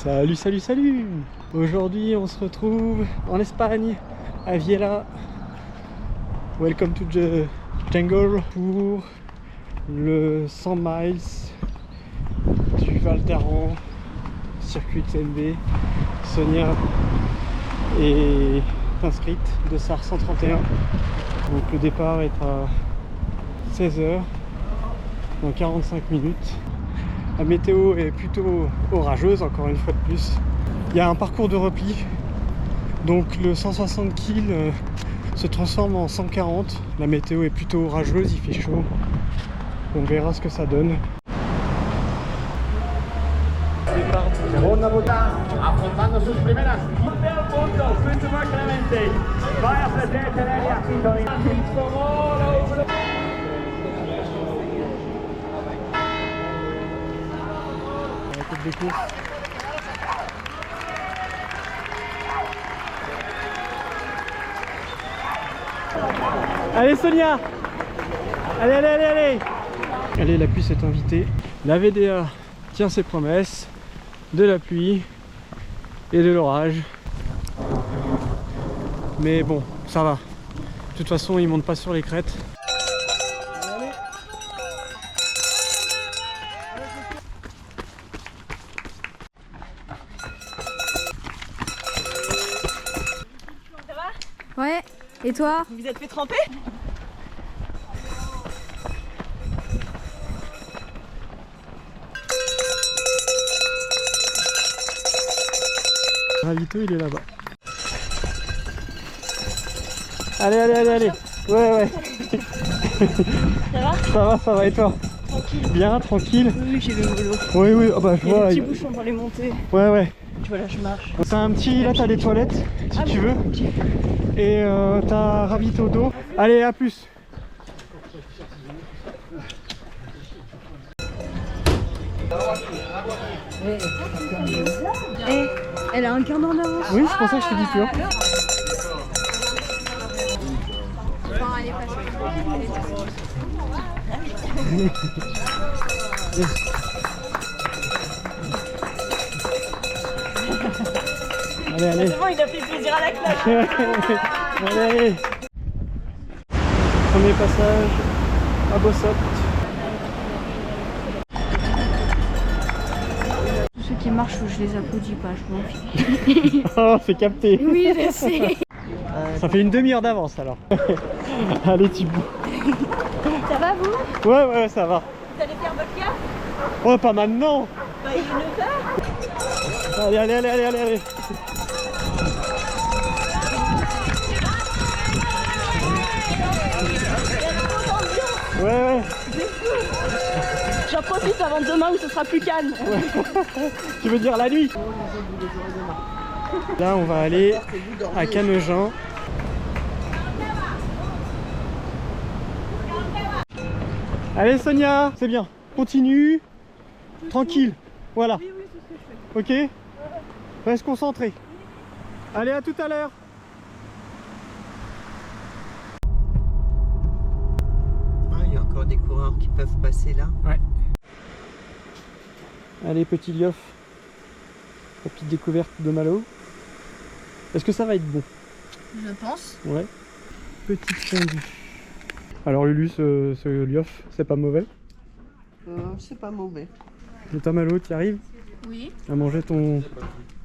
Salut, salut, salut! Aujourd'hui, on se retrouve en Espagne, à Viella. Welcome to the jungle pour le 100 miles du Val d'Aran, circuit TMB. Sonia est inscrite de SAR 131. Donc le départ est à 16h, dans 45 minutes. La météo est plutôt orageuse, encore une fois de plus. Il y a un parcours de repli, donc le 160 kg se transforme en 140. La météo est plutôt orageuse, il fait chaud. On verra ce que ça donne. Affrontando sus primeras. Vaya presente Nelia La tête de course. Allez Sonia! Allez, allez, allez, allez! Allez, la pluie s'est invitée. La VDA tient ses promesses de la pluie et de l'orage. Mais bon, ça va. De toute façon, ils montent pas sur les crêtes. Ouais, et toi? Vous êtes fait tremper? Ravito, il est là-bas. Allez, allez, allez, allez. Ouais, ouais. Ça va? Ça va, et toi? Tranquille. Bien, tranquille. Oui, j'ai le mollo. Oui, oui, oh bah je Il y a vois. des petits bouchons pour les monter. Ouais, ouais. Tu vois, là, je marche. T'as un petit, là t'as les toilettes, si tu veux. Et t'as Ravito d'eau. Allez, à plus. Eh, elle a un quart d'heure d'avance. Oui, c'est pour ça que je te dis, tu vois. Enfin, elle est pas Allez, allez. C'est bon, il a fait plaisir à la classe. Allez, allez. Premier passage à Bossot. Tous ceux qui marchent, je les applaudis pas, je m'en fiche. Oh, c'est capté. Oui, je sais. Ça fait une demi-heure d'avance alors. Allez, Thibaut. Ça va, vous? Ouais, ouais, ça va. Vous allez faire votre gaffe? Oh, pas maintenant. Bah, il est 9h. Allez, allez, allez, allez, allez, allez. Ouais, ouais. J'en profite avant demain où ce sera plus calme. Tu veux dire la nuit? Là, on va aller à Cannejean. Allez, Sonia, c'est bien. Continue. Tranquille. Voilà. Ok? Reste concentré. Allez, à tout à l'heure. Il y a encore des coureurs qui peuvent passer là. Ouais. Allez, petit Liof. La petite découverte de Malo. Est-ce que ça va être bon? Je pense. Ouais. Petite fondue. Alors Lulu, ce Liof, c'est pas mauvais? C'est pas mauvais. Et toi Malo, t'y arrives? Oui. À manger ton...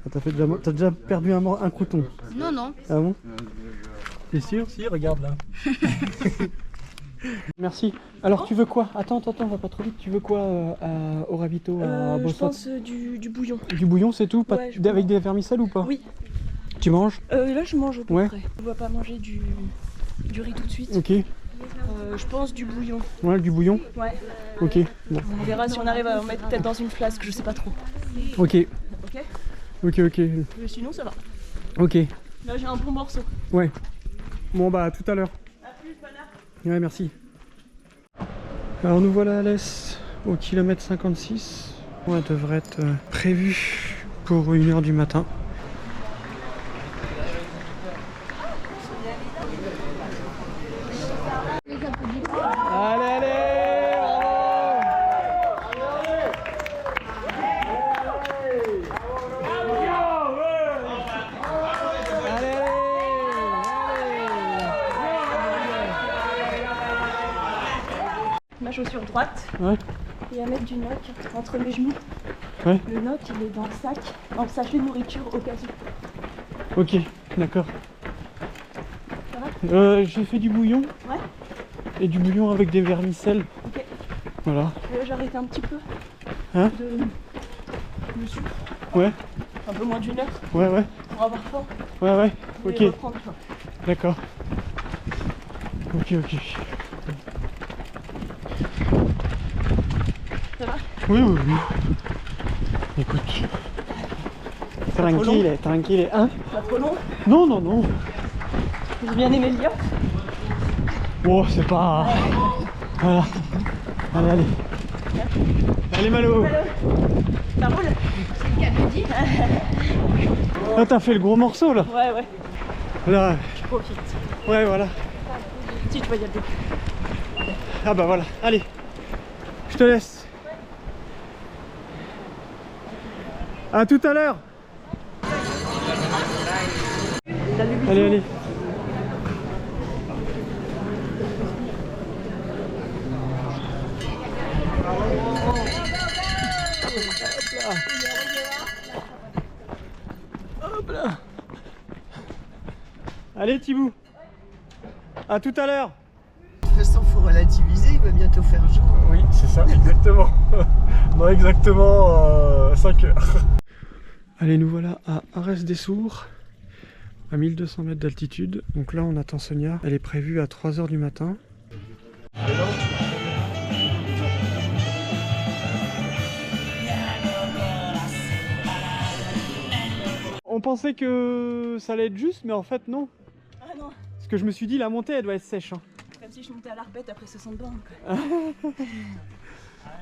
Ah, t'as déjà perdu un crouton? Non, non. Ah bon? T'es sûr? Si, regarde là. Merci. Alors tu veux quoi? Attends, on va pas trop vite. Tu veux quoi au Ravito, à Je Bossot? pense du bouillon. Du bouillon, c'est tout? Pas Ouais, je avec des vermicelles ou pas? Oui. Tu manges? Là, je mange au peu Ouais. près. Je ne dois pas manger du riz tout de suite. Ok. Je pense du bouillon. Ouais, du bouillon? Ouais. Ok. Bon. On verra si on arrive à en mettre peut-être dans une flasque, je sais pas trop. Ok. Ok? Ok, ok. Mais sinon, ça va. Ok. Là, j'ai un bon morceau. Ouais. Bon bah à tout à l'heure. A plus, connard. Ouais, merci. Alors nous voilà à l'Est, au kilomètre 56. Elle devrait être prévue pour 1h du matin. Allez, allez, bravo. chaussure droite Ouais. et à mettre du noc entre mes genoux. Ouais. Le noc il est dans le sac, dans le sachet de nourriture au cas où. Ok, d'accord. Ça va? J'ai fait du bouillon. Ouais. Et du bouillon avec des vermicelles. Ok. Voilà. J'ai arrêté un petit peu Hein de sucre. Ouais, Un peu moins d'une heure ouais, ouais. pour avoir faim. Ouais, ouais. Et Ok, reprendre, quoi. d'accord. Ok, ok. Ça va? Oui, oui, oui. Écoute. Tranquille, tranquille. Hein? Pas trop long. Non, non, non. J'ai bien aimé le lien. Oh, c'est pas... Voilà. Allez, allez. Allez, Malo. Ça roule? Là, t'as fait le gros morceau, là. Ouais, ouais. Là, Je profite. ouais, voilà. Si tu peux y aller. Ah bah voilà. Allez. Je te laisse. À tout à l'heure. Allez, allez. Hop là. Allez Thibou. À tout à l'heure. De toute façon, faut relativiser, il va bientôt faire jour. Oui, c'est ça, exactement. Dans exactement 5 heures. Allez, nous voilà à Arès-des-Sourds, à 1200 mètres d'altitude. Donc là, on attend Sonia. Elle est prévue à 3 h du matin. On pensait que ça allait être juste, mais en fait, non. Ah non, Parce que je me suis dit, la montée, elle doit être sèche. Hein. comme si je montais à l'arpète après 60 bornes. Quoi.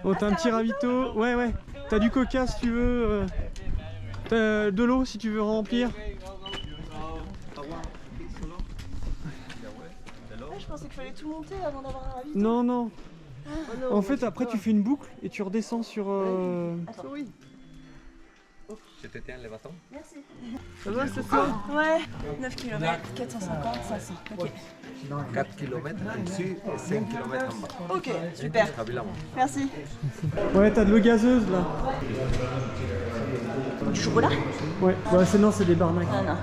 Bon, t'as un petit ravito. Ouais, ouais. T'as du coca si tu veux. T'as de l'eau si tu veux remplir. Ouais, je pensais qu'il fallait tout monter avant d'avoir un ravito. Non, non. En fait, après, tu fais une boucle et tu redescends sur. Attends, oui. Je te tiens les bâtons. Merci. Ça va, c'est ça? Ouais, 9 km, 450, 500. Ok. 4 km au-dessus et 5 km en bas. Ok, super. Merci. Ouais, t'as de l'eau gazeuse là. Du chocolat? Ouais, bah, non, c'est des barnaques. Ah non.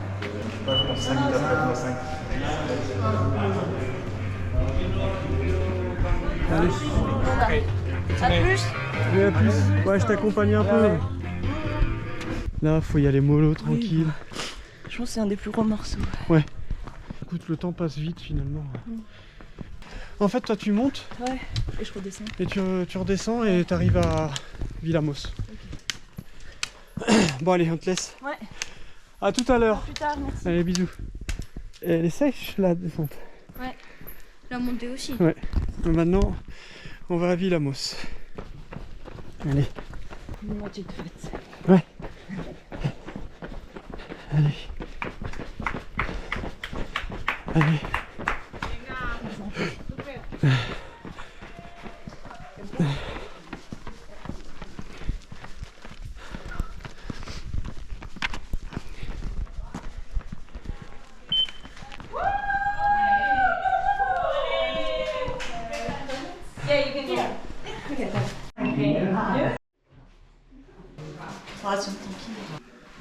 Allez, À plus. mais à plus. Ouais, je t'accompagne un peu. Là, faut y aller mollo, tranquille. Je pense que c'est un des plus gros morceaux. Ouais. Écoute, le temps passe vite finalement. En fait, toi, tu montes Ouais, et je redescends. et tu redescends et t'arrives à Villamos. Bon, allez, on te laisse. Ouais, À tout à l'heure. plus tard, merci. Allez, bisous. Et elle est sèche la descente. Ouais. La montée aussi. Ouais. Donc maintenant, on va à Villamos. Allez. Une moitié de fête. Ouais. Allez. Allez.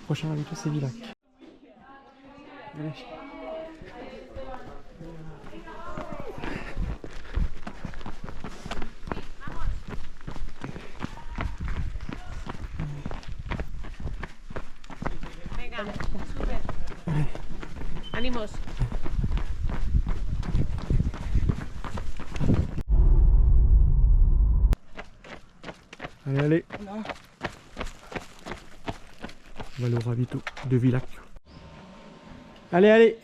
Prochain invité, c'est Villac. Allez. Ánimos. Allez, allez. Non. On va aller au ravito de Villac. Allez, allez.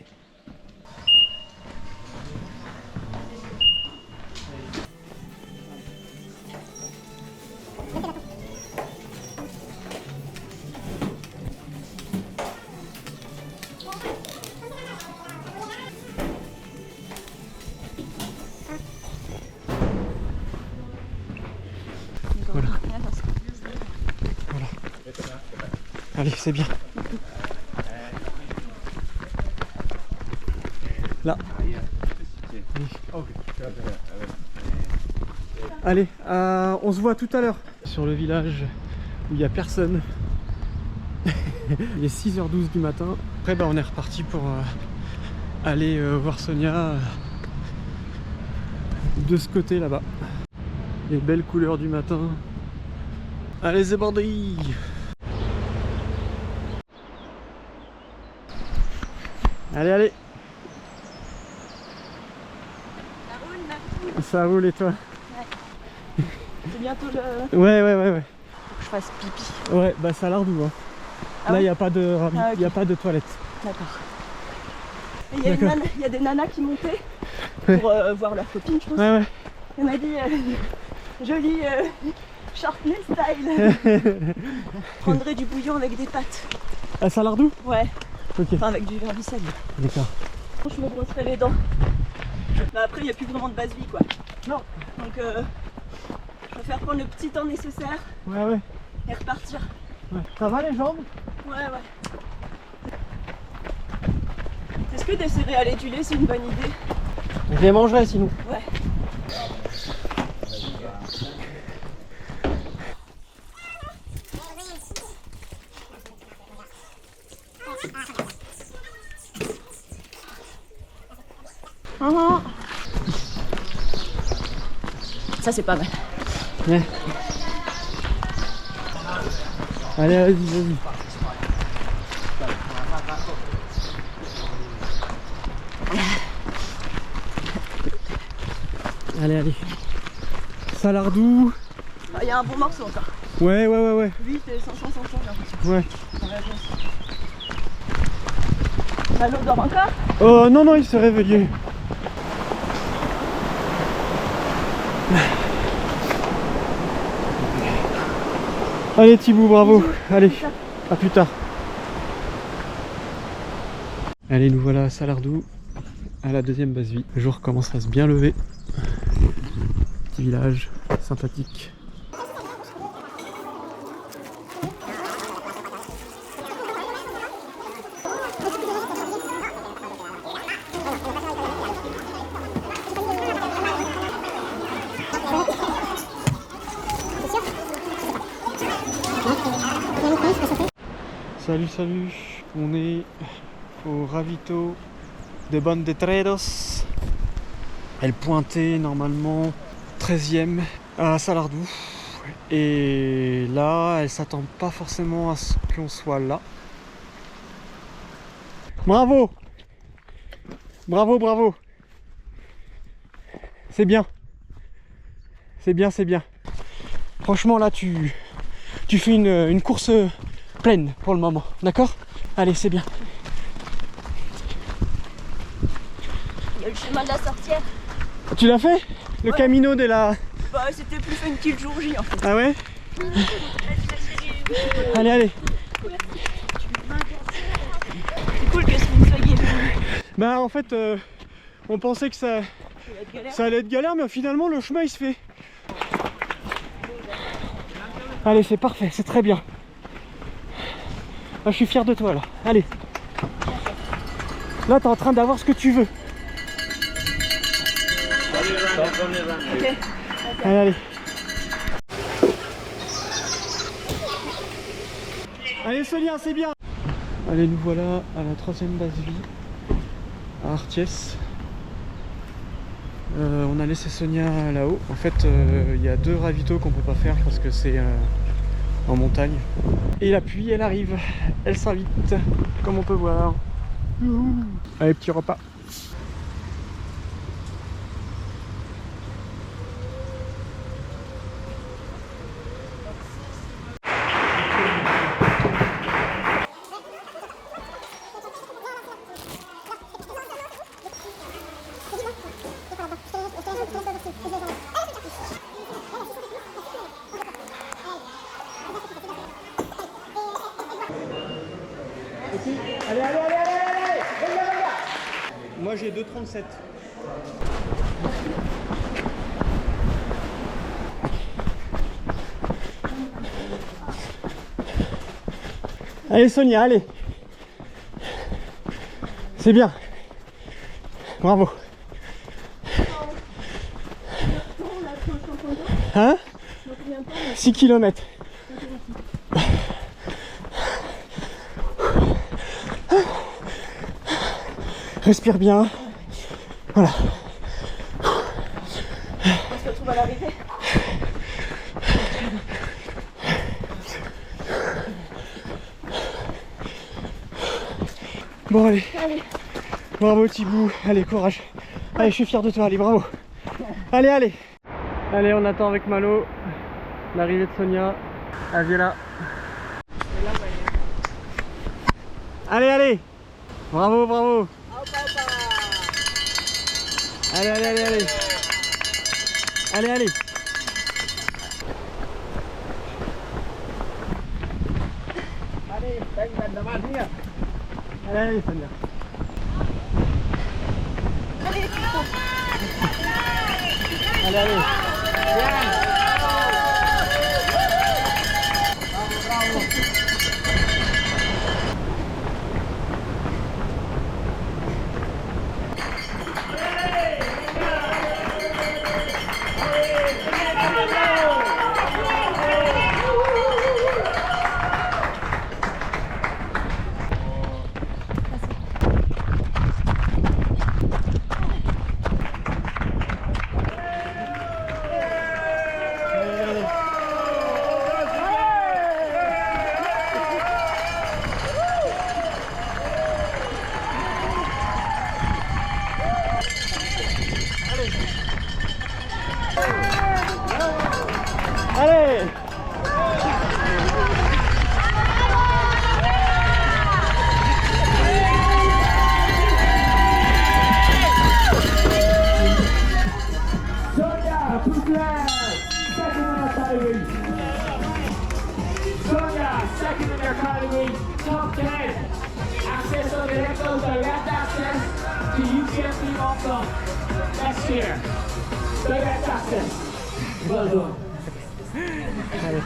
Voilà. Voilà. Allez, c'est bien. Là. Allez. Allez, on se voit tout à l'heure sur le village où il n'y a personne. Il est 6h12 du matin. Après bah, on est reparti pour aller voir Sonia de ce côté là-bas. Les belles couleurs du matin. Allez, c'est parti. Allez, allez. Ça roule et toi? C'est bientôt le... Ouais. Faut que je fasse pipi. Ouais, bah ça a l'air doux. Hein. Ah Là, il ouais n'y a pas de, ok. y a pas de toilette. D'accord. Il y a des nanas qui montaient Ouais. pour voir leurs copines, je pense. Ouais. Elle m'a dit joli shortness style. Prendrais du bouillon avec des pâtes. Ah, ça a l'air doux? Ouais. Ok. Enfin avec du vermicelle. D'accord. Je me brosserai les dents. Mais après il n'y a plus vraiment de base vie quoi. Non. Donc je préfère prendre le petit temps nécessaire Ouais. et repartir. Ouais. Ça va les jambes? Ouais. Est-ce que des céréales édulées c'est une bonne idée? Je les mangerai sinon. Ouais. Ça c'est pas mal. Ouais. Allez, vas-y. Allez. Salardou. Il y a un bon morceau encore. Ouais. 8 et 500 j'ai l'impression. Ouais. Malo dort encore? Oh non, il s'est réveillé. Allez Thibaut, bravo. Allez, à plus tard. Allez, nous voilà à Salardou, à la deuxième base vie. Le jour commence à se bien lever. Petit village sympathique. Salut, on est au ravito de Bandetredos. Elle pointait normalement 13e à Salardou. Et là, elle s'attend pas forcément à ce qu'on soit là. Bravo! C'est bien. Franchement là tu fais une course pleine pour le moment, d'accord? Allez, c'est bien. Il y a le chemin de la sorcière. Tu l'as fait? Le Ouais. Camino de la... Bah c'était plus funky le jour J en fait. Ah ouais? Allez. C'est cool que vous soyez venu. Bah en fait, on pensait que ça allait être galère, mais finalement le chemin il se fait. Allez, c'est parfait, c'est très bien. Ah, je suis fier de toi là. Allez. Là, t'es en train d'avoir ce que tu veux. Ok. Allez. Allez Sonia, c'est bien. Allez, nous voilà à la troisième base vie, à Artiès. On a laissé Sonia là-haut. En fait, il y a 2 ravitaux qu'on peut pas faire parce que c'est en montagne. Et la pluie, elle arrive. Elle s'invite, comme on peut voir. Youhou. Allez, petit repas. Allez. Moi j'ai 2,37. Allez Sonia, allez. C'est bien. Bravo. Hein? 6 km. Respire bien. Voilà. On se retrouve à l'arrivée. Bon allez. Allez. Bravo Thibou. Allez, courage. Allez, je suis fier de toi. Allez, bravo. Allez, allez. Allez, on attend avec Malo l'arrivée de Sonia. Aviela. Allez, allez. Bravo, bravo. Allez, allez, allez, allez. Allez, allez. Allez, allez, Sonia. Allez, allez. Allez. Sonia Poudlard, second in our category. Sonia, second in their category, top 10. Access on the left, direct access to UTMB Malta next year. Direct access. Well done. Allez.